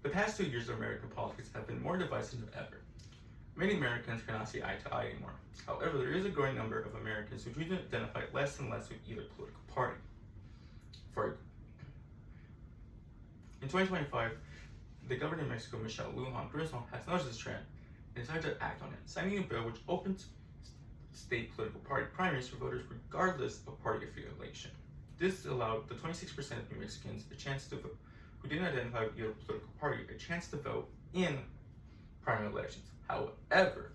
The past 2 years of American politics have been more divisive than ever. Many Americans cannot see eye to eye anymore. However, there is a growing number of Americans who choose to identify less and less with either political party. In 2025, the governor of Mexico, Michelle Lujan Grisham, has noticed this trend and decided to act on it, signing a bill which opens state political party primaries for voters regardless of party affiliation. This allowed the 26% of New Mexicans a chance to vote, who didn't identify with either political party, a chance to vote in primary elections. However,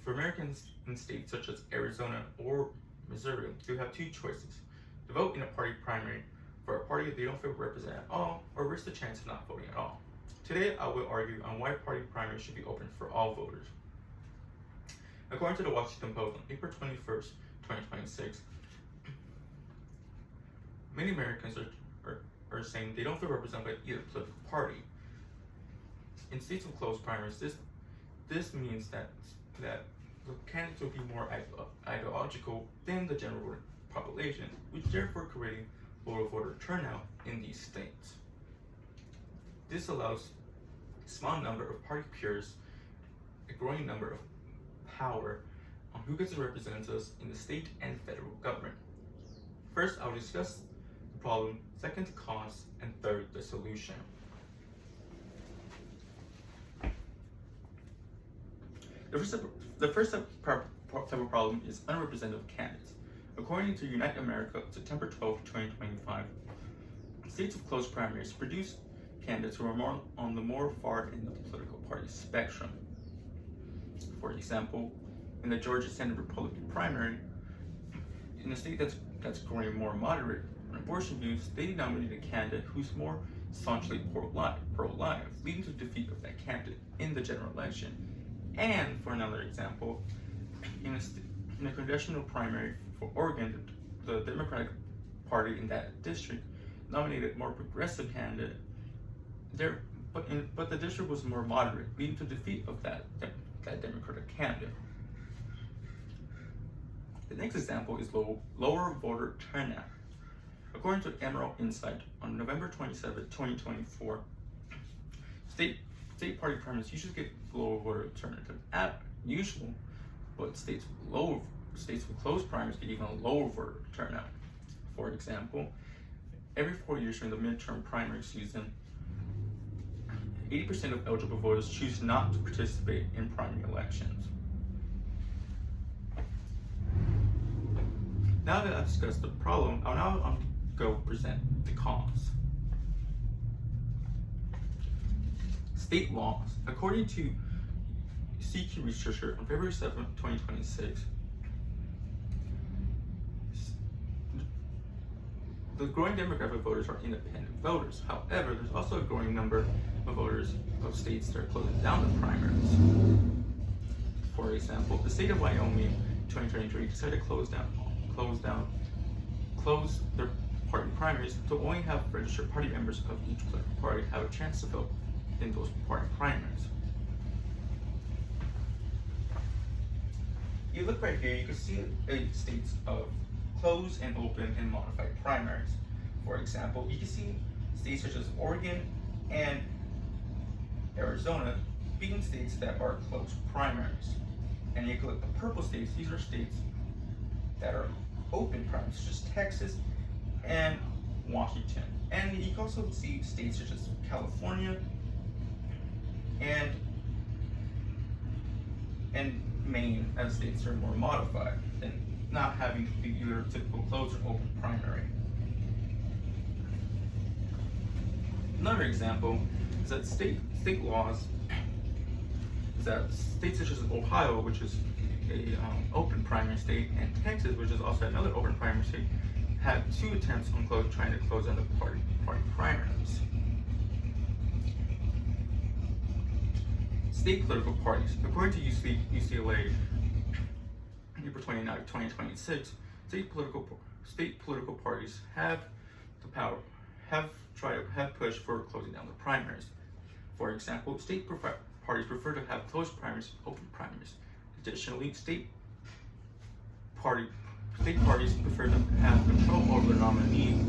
for Americans in states such as Arizona or Missouri, who have two choices: to vote in a party primary for a party they don't feel represented at all, or risk the chance of not voting at all. Today, I will argue on why party primaries should be open for all voters. According to the Washington Post on April 21st, 2026, many Americans are saying they don't feel represented by either political party. In states with closed primaries, this means that the candidates will be more ideological than the general population, which therefore creating lower voter turnout in these states. This allows a small number of party peers a growing number of power on who gets to represent us in the state and federal government. First, I'll discuss the problem, second, the cause, and third, the solution. The first type of problem is unrepresentative candidates. According to Unite America, September 12, 2025, states with closed primaries produce candidates who are more on the more far end of the political party spectrum. For example, in the Georgia Senate Republican primary, in a state that's growing more moderate on abortion views, they nominated a candidate who's more staunchly pro-life, leading to the defeat of that candidate in the general election. And for another example, in a congressional primary for Oregon, the Democratic Party in that district nominated a more progressive candidate. But the district was more moderate, leading to defeat of that Democratic candidate. The next example is lower voter turnout. According to Emerald Insight, on November 27, 2024, state party primaries usually get lower voter turnout than usual, but states with closed primaries get even lower voter turnout. For example, every 4 years during the midterm primary season, 80% of eligible voters choose not to participate in primary elections. Now that I've discussed the problem, I'll now go present the cause. State laws. According to CQ Researcher on February 7, 2026, the growing demographic of voters are independent voters. However, there's also a growing number of voters of states that are closing down the primaries. For example, the state of Wyoming in 2023 decided to close their party primaries to only have registered party members of each political party have a chance to vote in those party primaries. You look right here, you can see states of closed and open and modified primaries. For example, you can see states such as Oregon and Arizona being states that are closed primaries. And you can look at the purple states, these are states that are open primaries, such as Texas and Washington. And you can also see states such as California and Maine as states that are more modified and not having to be either typical closed or open primary. Another example is that state laws is that states such as Ohio, which is a open primary state, and Texas, which is also another open primary state, had 2 attempts on trying to close down the party primaries. State political parties. According to UCLA, April 29, 2026, state political parties have the power, have pushed for closing down the primaries. For example, state parties prefer to have closed primaries, open primaries. Additionally, state parties prefer to have control over their nominee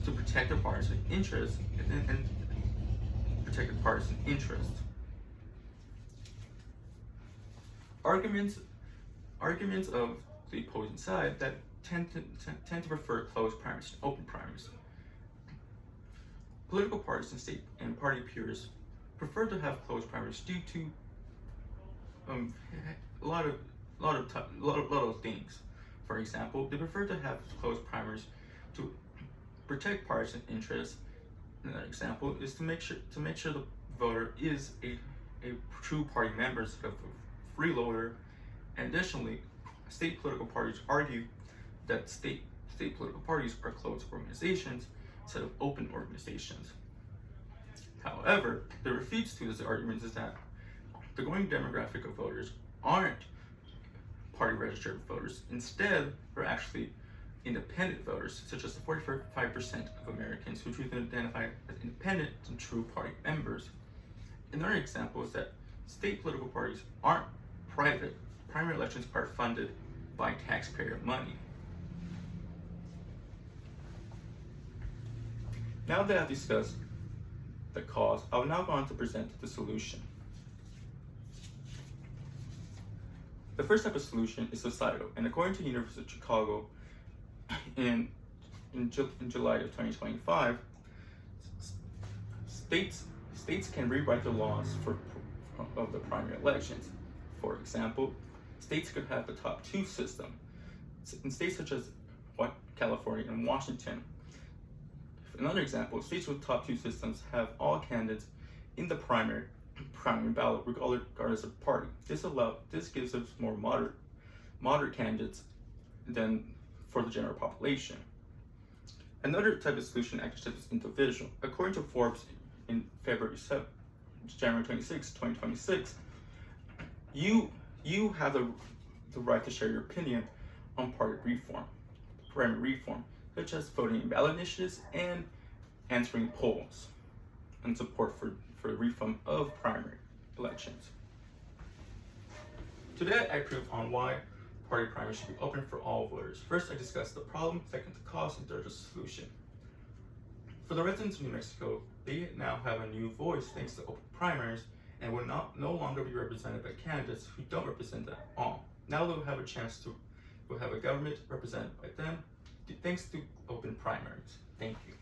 to protect their party's interests and protected partisan interests. Arguments of the opposing side that tend to prefer closed primaries to open primaries. Political parties and state and party peers prefer to have closed primaries due to a lot of things. For example, they prefer to have closed primaries to protect partisan interests. Another example is to make sure the voter is a true party member instead of a freeloader. And additionally, state political parties argue that state political parties are closed organizations instead of open organizations. However, the refutes to this argument is that the growing demographic of voters aren't party registered voters. Instead, they're actually independent voters, such as the 45% of Americans who choose to identify as independent and true party members. Another example is that state political parties aren't private. Primary elections are funded by taxpayer money. Now that I've discussed the cause, I will now go on to present the solution. The first type of solution is societal, and according to the University of Chicago, in July of 2025, states can rewrite the laws of the primary elections. For example, states could have the top two system. In states such as California and Washington. Another example, states with top two systems have all candidates in the primary ballot regardless of party. This gives us more moderate candidates than for the general population. Another type of solution actually is individual. According to Forbes in January 26, 2026, you have the right to share your opinion on primary reform, such as voting in ballot initiatives and answering polls and support for reform of primary elections. Today, I proved on why party primaries should be open for all voters. First, I discussed the problem, second, the cause, and third, the solution. For the residents of New Mexico, they now have a new voice thanks to open primaries and will no longer be represented by candidates who don't represent them at all. Now they'll have a chance to have a government represented by them thanks to open primaries. Thank you.